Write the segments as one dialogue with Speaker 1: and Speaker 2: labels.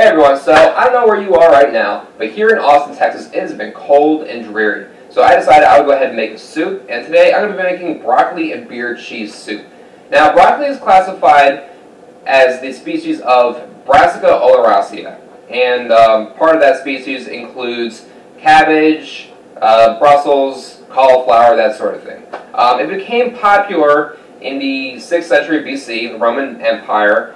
Speaker 1: Hey everyone, so I don't know where you are right now, but here in Austin, Texas, it has been cold and dreary. So I decided I would go ahead and make a soup, and today I'm going to be making broccoli and beer cheese soup. Now, broccoli is classified as the species of Brassica oleracea, and part of that species includes cabbage, Brussels, cauliflower, that sort of thing. It became popular in the 6th century BC, the Roman Empire.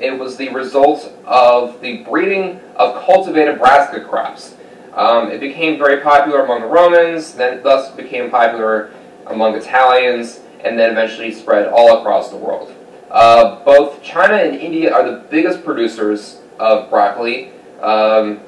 Speaker 1: It was the result of the breeding of cultivated brassica crops. It became very popular among the Romans, then thus became popular among Italians, and then eventually spread all across the world. Both China and India are the biggest producers of broccoli.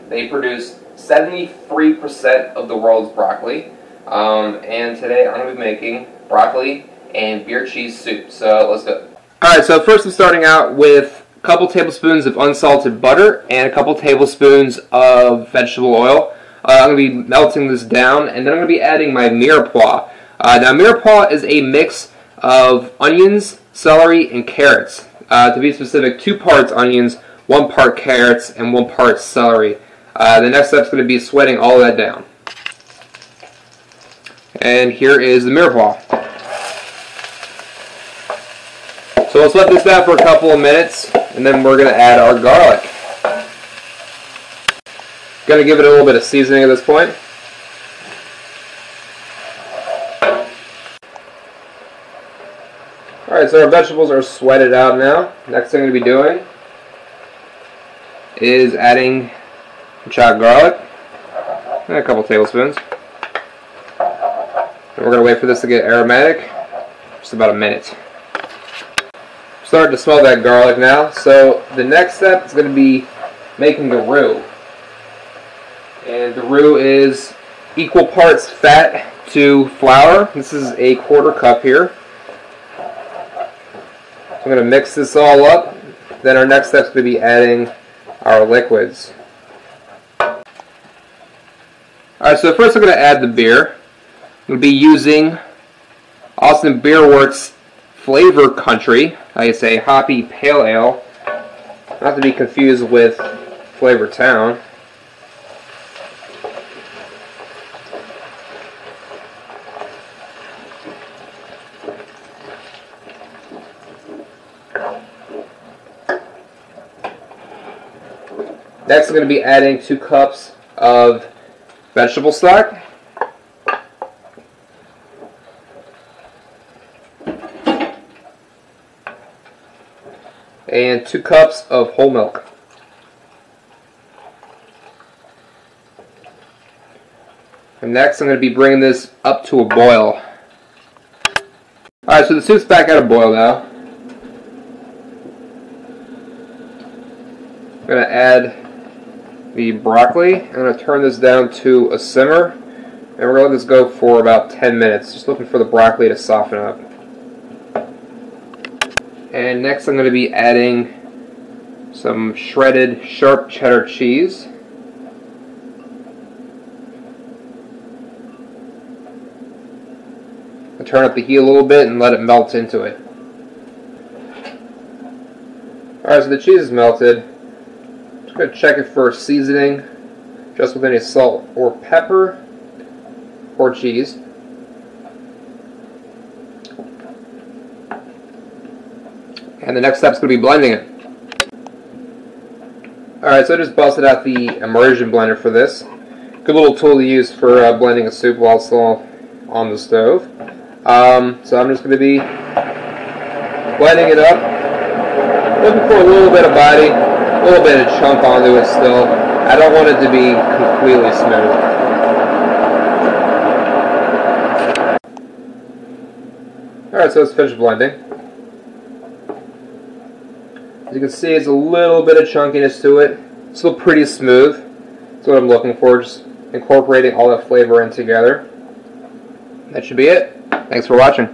Speaker 1: They produce 73% of the world's broccoli. And today I'm going to be making broccoli and beer cheese soup. So let's go. Alright, so first I'm starting out with a couple tablespoons of unsalted butter and a couple tablespoons of vegetable oil. I'm going to be melting this down, and then I'm going to be adding my mirepoix. Now mirepoix is a mix of onions, celery, and carrots. To be specific, 2 parts onions, 1 part carrots, and 1 part celery. The next step is going to be sweating all of that down. And here is the mirepoix. So let's let this down for a couple of minutes, and then we're going to add our garlic. Going to give it a little bit of seasoning at this point. Alright, so our vegetables are sweated out now. Next thing I'm going to be doing is adding chopped garlic and a couple tablespoons. And we're going to wait for this to get aromatic, just about a minute. Starting to smell that garlic now, so the next step is going to be making the roux. And the roux is equal parts fat to flour. This is a 1/4 cup here. So I'm going to mix this all up. Then our next step is going to be adding our liquids. Alright, so first I'm going to add the beer. I'm going to be using Austin Beer Works Flavor Country. I say hoppy pale ale, not to be confused with Flavor Town. Next, I'm going to be adding 2 cups of vegetable stock. And 2 cups of whole milk. And next I'm going to be bringing this up to a boil. Alright, so the soup's back at a boil now. I'm going to add the broccoli. I'm going to turn this down to a simmer. And we're going to let this go for about 10 minutes. Just looking for the broccoli to soften up. And next I'm going to be adding some shredded sharp cheddar cheese. I'll turn up the heat a little bit and let it melt into it. Alright, so the cheese is melted. Just going to check it for seasoning, just with any salt or pepper or cheese. And the next step is going to be blending it. Alright, so I just busted out the immersion blender for this. Good little tool to use for blending a soup while it's still on the stove. So I'm just going to be blending it up. Looking for a little bit of body, a little bit of chunk onto it still. I don't want it to be completely smooth. Alright, so let's finish blending. As you can see, it's a little bit of chunkiness to it. Still pretty smooth. That's what I'm looking for, just incorporating all that flavor in together. That should be it. Thanks for watching.